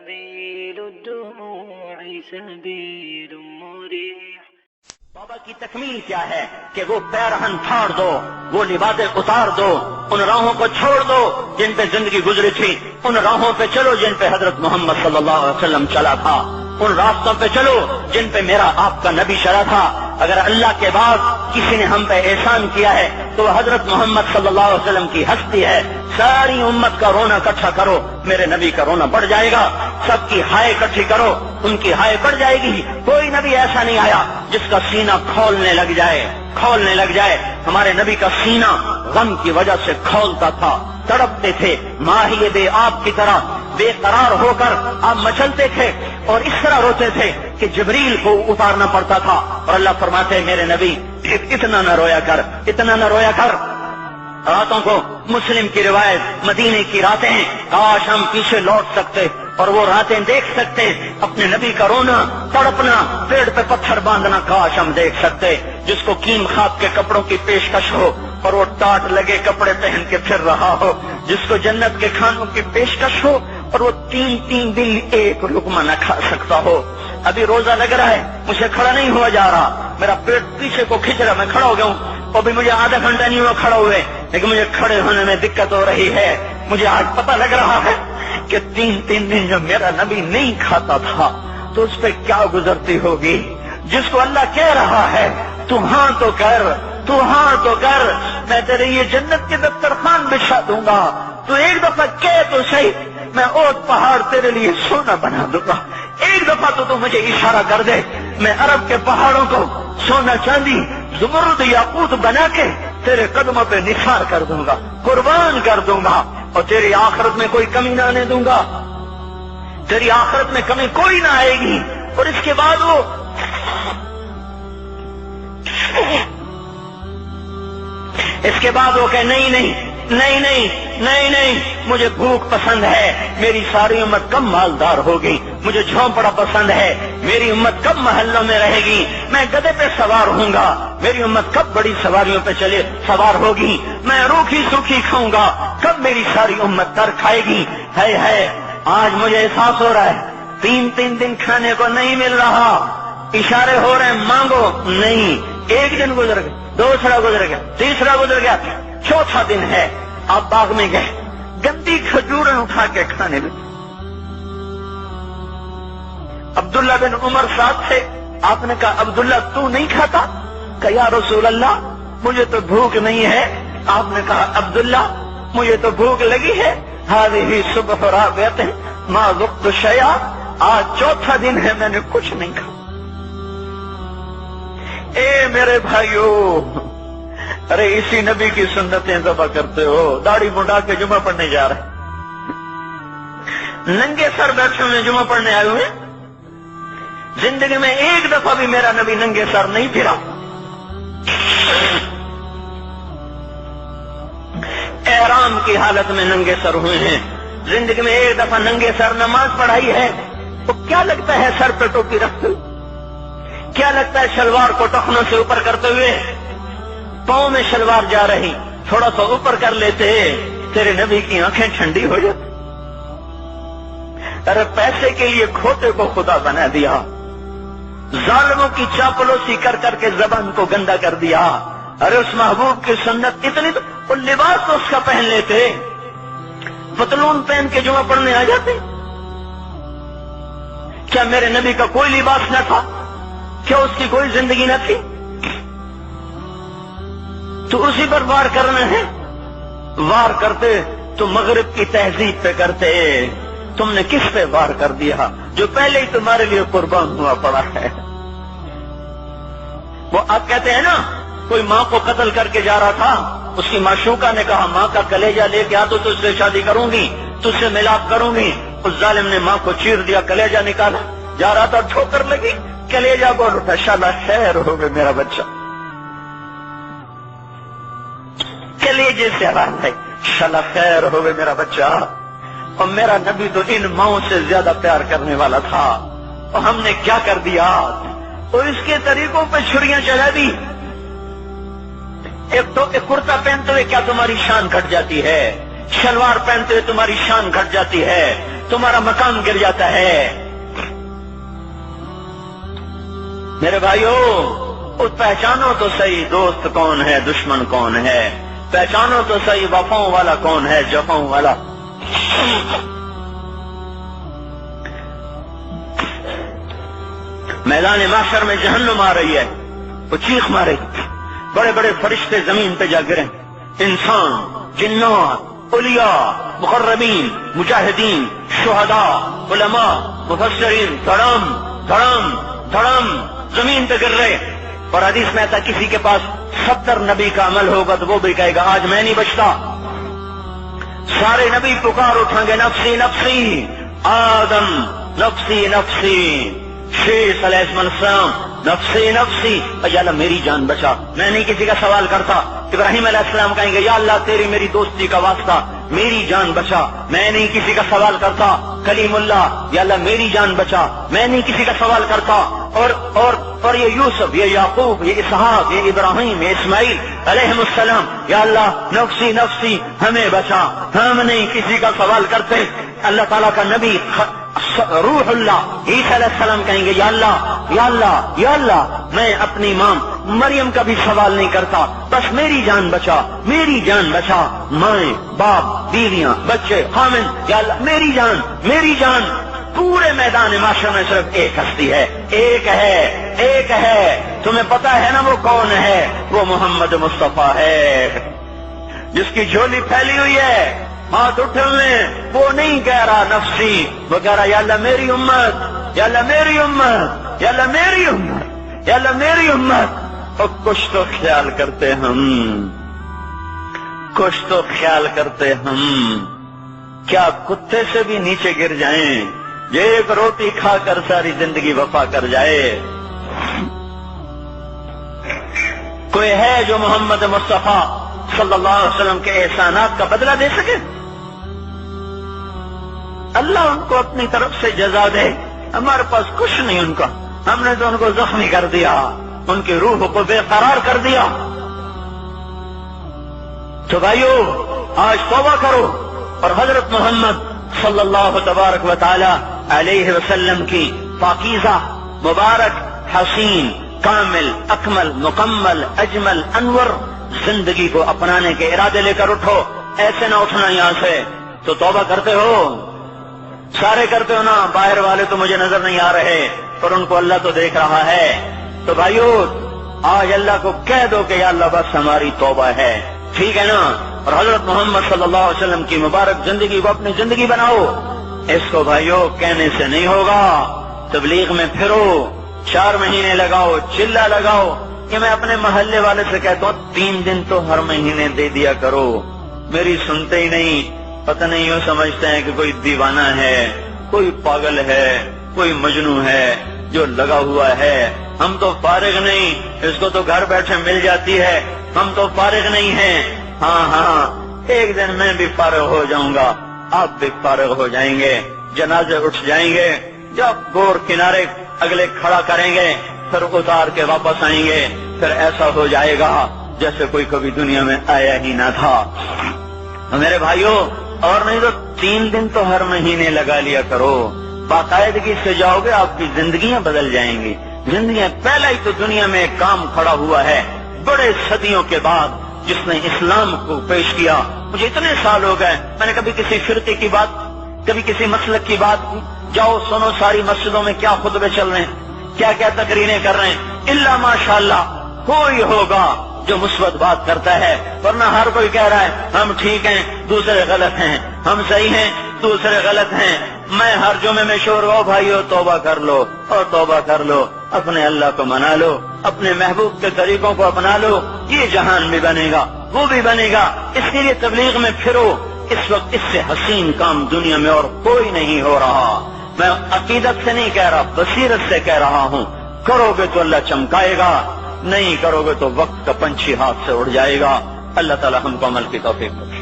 سبيل الدموع سبيل مريح. توبہ کی تکمیل کیا ہے کہ وہ پیرہن پھاڑ دو، وہ لباسیں اتار دو، ان راہوں کو چھوڑ دو جن پہ زندگی گزری تھی، ان راہوں پہ چلو جن پہ حضرت محمد صلی اللہ علیہ وسلم چلا تھا، ان راستوں پہ چلو جن پہ میرا آپ کا نبی چلا تھا. اگر اللہ کے بعد کسی نے ہم پہ احسان کیا ہے تو وہ حضرت محمد صلی اللہ علیہ وسلم کی ہستی ہے. ساری امت کا رونا اکٹھا کرو، میرے نبی کا رونا بڑھ جائے گا. سب کی ہائے اکٹھی کرو، ان کی ہائے بڑھ جائے گی. کوئی نبی ایسا نہیں آیا جس کا سینہ کھولنے لگ جائے. ہمارے نبی کا سینہ غم کی وجہ سے کھولتا تھا، تڑپتے تھے، ماہی بے آب کی طرح بے قرار ہو کر آپ مچلتے تھے اور اس طرح روتے تھے کہ جبریل کو اتارنا پڑتا تھا. اور اللہ فرماتے میرے نبی اتنا نہ رویا کر. راتوں کو مسلم کی روایت مدینے کی راتیں ہیں، کاش ہم پیچھے لوٹ سکتے اور وہ راتیں دیکھ سکتے. اپنے نبی کا رونا، تڑپنا، پیڑ پہ پتھر باندھنا کاش ہم دیکھ سکتے. جس کو کیم خواب کے کپڑوں کی پیشکش ہو اور وہ ٹاٹ لگے کپڑے پہن کے پھر رہا ہو. جس کو جنت کے کھانوں کی پیشکش ہو اور وہ 3 دن ایک لقمہ نہ کھا سکتا ہو. ابھی روزہ لگ رہا ہے، مجھے کھڑا نہیں ہوا جا رہا، میرا پیٹ پیچھے کو کھینچ رہا، میں کھڑا ہو گیا ہوں. ابھی مجھے آدھا گھنٹہ نہیں ہوا کھڑا ہوئے، لیکن مجھے کھڑے ہونے میں دقت ہو رہی ہے. مجھے آج پتہ لگ رہا ہے کہ 3 دن جو میرا نبی نہیں کھاتا تھا تو اس پہ کیا گزرتی ہوگی. جس کو اللہ کہہ رہا ہے تو ہاں تو کر، میں تیرے یہ جنت کے دسترخوان بچھا دوں گا، تو ایک دفعہ کہہ تو صحیح، میں اوٹ پہاڑ تیرے لیے سونا بنا دوں گا. ایک دفعہ تو مجھے اشارہ کر دے، میں عرب کے پہاڑوں کو سونا چاندی زمرد یاقوت بنا کے تیرے قدموں پہ نثار کر دوں گا، قربان کر دوں گا، اور تیری آخرت میں کوئی کمی نہ آنے دوں گا. تیری آخرت میں کمی کوئی نہ آئے گی. اور اس کے بعد وہ کہ نہیں، مجھے بھوک پسند ہے، میری ساری امت کم مالدار ہوگی. مجھے جھونپڑا پسند ہے، میری امت کب محلوں میں رہے گی. میں گدھے پہ سوار ہوں گا، میری امت کب بڑی سواریوں پہ سوار ہوگی. میں روکھی سوکھی کھاؤں گا، کب میری ساری امت تر کھائے گی. ہے آج مجھے احساس ہو رہا ہے 3 دن کھانے کو نہیں مل رہا. اشارے ہو رہے ہیں مانگو، نہیں. 1 دن گزر گیا، دوسرا گزر گیا، تیسرا گزر گیا، چوتھا دن ہے. آپ باغ میں گئے، گندی کھجوریں اٹھا کے کھانے لگے. عبداللہ بن عمر ساتھ تھے. آپ نے کہا عبداللہ تو نہیں کھاتا؟ کہ یا رسول اللہ مجھے تو بھوک نہیں ہے. آپ نے کہا عبداللہ مجھے تو بھوک لگی ہے. ہذہ صبح رابعۃ ما ذقت شیئا، آج چوتھا دن ہے میں نے کچھ نہیں کھا. اے میرے بھائیو، ارے اسی نبی کی سنتیں ذبح کرتے ہو. داڑھی منڈا کے جمعہ پڑھنے جا رہے، ننگے سر بیٹھے ہوئے جمعہ پڑھنے آئے ہوئے. زندگی میں ایک دفعہ بھی میرا نبی ننگے سر نہیں پھرا. احرام کی حالت میں ننگے سر ہوئے ہیں. زندگی میں ایک دفعہ ننگے سر نماز پڑھائی ہے. تو کیا لگتا ہے سر پہ ٹوپی رکھتے ہوئے؟ کیا لگتا ہے شلوار کو ٹخنوں سے اوپر کرتے ہوئے؟ پاؤں میں شلوار جا رہی، تھوڑا سا اوپر کر لیتے، تیرے نبی کی آنکھیں ٹھنڈی ہو جاتی. ارے پیسے کے لیے کھوٹے کو خدا بنا دیا، ظالموں کی چاپلوسی کر کے زبان کو گندا کر دیا. ارے اس محبوب کی سنت اتنی تو وہ لباس تو اس کا پہن لیتے، پتلون پہن کے جمعہ پڑھنے آ جاتے. کیا میرے نبی کا کوئی لباس نہ تھا؟ کیا اس کی کوئی زندگی نہ تھی؟ تو اسی پر وار کرنا ہے. وار کرتے تو مغرب کی تہذیب پہ کرتے. تم نے کس پہ وار کر دیا جو پہلے ہی تمہارے لیے قربان ہوا پڑا ہے؟ وہ آپ کہتے ہیں نا، کوئی ماں کو قتل کر کے جا رہا تھا، اس کی معشوقہ نے کہا ماں کا کلیجہ لے کے آ تو تجھ سے شادی کروں گی، تجھ سے ملاپ کروں گی. اس ظالم نے ماں کو چیر دیا، کلیجہ نکالا، جا رہا تھا ٹھوکر لگی، کلیجہ بول اٹھا. شالا خیر ہو گئے میرا بچہ. کلیجے سے آواز ہے، شالا خیر ہو گئے میرا بچہ. اور میرا نبی تو ان ماؤں سے زیادہ پیار کرنے والا تھا، اور ہم نے کیا کر دیا؟ اور اس کے طریقوں پہ چھریاں چلا دی. ایک کرتا پہنتے ہوئے کیا تمہاری شان گھٹ جاتی ہے؟ شلوار پہنتے ہوئے تمہاری شان گھٹ جاتی ہے؟ تمہارا مقام گر جاتا ہے۔ میرے بھائیو، پہچانو تو صحیح دوست کون ہے، دشمن کون ہے، پہچانو تو صحیح وفاؤں والا کون ہے، جفاؤں والا۔ میدان محشر میں جہنم آ رہی ہے، وہ چیخ مارے، بڑے بڑے فرشتے زمین پہ جا گرے، انسان، جنات، اولیاء، مقربین، مجاہدین، شہداء، علماء، مفسرین، دھڑم دھڑم دھڑم زمین پہ گر رہے۔ اور حدیث میں آتا کسی کے پاس 70 نبی کا عمل ہوگا تو وہ بھی کہے گا آج میں نہیں بچتا۔ سارے نبی پکار اٹھیں گے نفسی نفسی، آدم نفسی نفسی، شیخ علیہ السلام نفسی نفسی، یا اللہ میری جان بچا، میں نہیں کسی کا سوال کرتا۔ ابراہیم علیہ السلام کہیں گے یا اللہ تیری میری دوستی کا واسطہ میری جان بچا، میں نہیں کسی کا سوال کرتا۔ کلیم اللہ، یا اللہ میری جان بچا، میں نہیں کسی کا سوال کرتا۔ اور یہ یوسف، یہ یعقوب، یہ اسحاق، یہ ابراہیم، یہ اسماعیل علیہ السلام، یا اللہ نفسی نفسی ہمیں بچا، ہم نہیں کسی کا سوال کرتے۔ اللہ تعالیٰ کا نبی روح اللہ عیسیٰ علیہ السلام کہیں گے یا اللہ یا اللہ یا اللہ میں اپنی ماں مریم کا بھی سوال نہیں کرتا، بس میری جان بچا، میری جان بچا، مائیں باپ بیویاں بچے خامن، یا اللہ میری جان میری جان۔ پورے میدان معاشرے میں صرف ایک ہستی ہے، ایک ہے، تمہیں پتا ہے نا وہ کون ہے؟ وہ محمد مصطفیٰ ہے، جس کی جھولی پھیلی ہوئی ہے، ہاتھ اٹھنے، وہ نہیں کہہ رہا نفسی، وہ کہہ رہا یا اللہ میری امت، یا اللہ میری امت، یا اللہ میری امت، یا اللہ میری امت۔ اور کچھ تو خیال کرتے ہم، کچھ تو خیال کرتے ہم، کیا کتے سے بھی نیچے گر جائیں، یہ ایک روٹی کھا کر ساری زندگی وفا کر جائے؟ کوئی ہے جو محمد مصطفیٰ صلی اللہ علیہ وسلم کے احسانات کا بدلہ دے سکے؟ اللہ ان کو اپنی طرف سے جزا دے، ہمارے پاس کچھ نہیں ان کا، ہم نے تو ان کو زخمی کر دیا، ان کی روح کو بے قرار کر دیا۔ تو بھائیو آج توبہ کرو اور حضرت محمد صلی اللہ تبارک و تعالی علیہ وسلم کی پاکیزہ مبارک حسین کامل اکمل مکمل اجمل انور زندگی کو اپنانے کے ارادے لے کر اٹھو۔ ایسے نہ اٹھنا یہاں سے، تو توبہ کرتے ہو، سارے کرتے ہو نا، باہر والے تو مجھے نظر نہیں آ رہے پر ان کو اللہ تو دیکھ رہا ہے۔ تو بھائیو آج اللہ کو کہہ دو کہ یا اللہ بس ہماری توبہ ہے، ٹھیک ہے نا؟ اور حضرت محمد صلی اللہ علیہ وسلم کی مبارک زندگی کو اپنی زندگی بناؤ۔ اس کو بھائیو کہنے سے نہیں ہوگا، تبلیغ میں پھرو، 4 مہینے لگاؤ، چلہ لگاؤ۔ کہ میں اپنے محلے والے سے کہتا ہوں 3 دن تو ہر مہینے دے دیا کرو، میری سنتے ہی نہیں، پتہ نہیں یوں سمجھتے ہیں کہ کوئی دیوانہ ہے، کوئی پاگل ہے، کوئی مجنون ہے جو لگا ہوا ہے۔ ہم تو فارغ نہیں، اس کو تو گھر بیٹھے مل جاتی ہے، ہم تو فارغ نہیں ہیں۔ ہاں ایک دن میں بھی فارغ ہو جاؤں گا، آپ بھی فارغ ہو جائیں گے، جنازے اٹھ جائیں گے، جب گور کنارے اگلے کھڑا کریں گے پھر اتار کے واپس آئیں گے، پھر ایسا ہو جائے گا جیسے کوئی کبھی دنیا میں آیا ہی نہ تھا۔ میرے بھائیوں اور نہیں تو 3 دن تو ہر مہینے لگا لیا کرو، باقاعدگی سے جاؤ گے، آپ کی زندگیاں بدل جائیں گی۔ زندگیاں پہلا ہی تو دنیا میں ایک کام کھڑا ہوا ہے بڑے صدیوں کے بعد جس نے اسلام کو پیش کیا۔ مجھے اتنے سال ہو گئے، میں نے کبھی کسی فرقے کی بات، کبھی کسی مسلک کی بات، جاؤ سنو ساری مسجدوں میں کیا خطبے چل رہے ہیں، کیا کیا تقریریں کر رہے ہیں، الا ماشاءاللہ کوئی ہوگا جو مثبت بات کرتا ہے، ورنہ ہر کوئی کہہ رہا ہے ہم ٹھیک ہیں دوسرے غلط ہیں، ہم صحیح ہیں دوسرے غلط ہیں۔ میں ہر جمعے میں شور ہو بھائیو توبہ کر لو اور توبہ کر لو، اپنے اللہ کو منا لو، اپنے محبوب کے طریقوں کو اپنا لو، یہ جہان بھی بنے گا وہ بھی بنے گا۔ اس کے لیے تبلیغ میں پھرو، اس وقت اس سے حسین کام دنیا میں اور کوئی نہیں ہو رہا۔ میں عقیدت سے نہیں کہہ رہا، بصیرت سے کہہ رہا ہوں، کرو گے تو اللہ چمکائے گا، نہیں کرو گے تو وقت کا پنچھی ہاتھ سے اڑ جائے گا۔ اللہ تعالی ہم کو عمل کی توفیق دے۔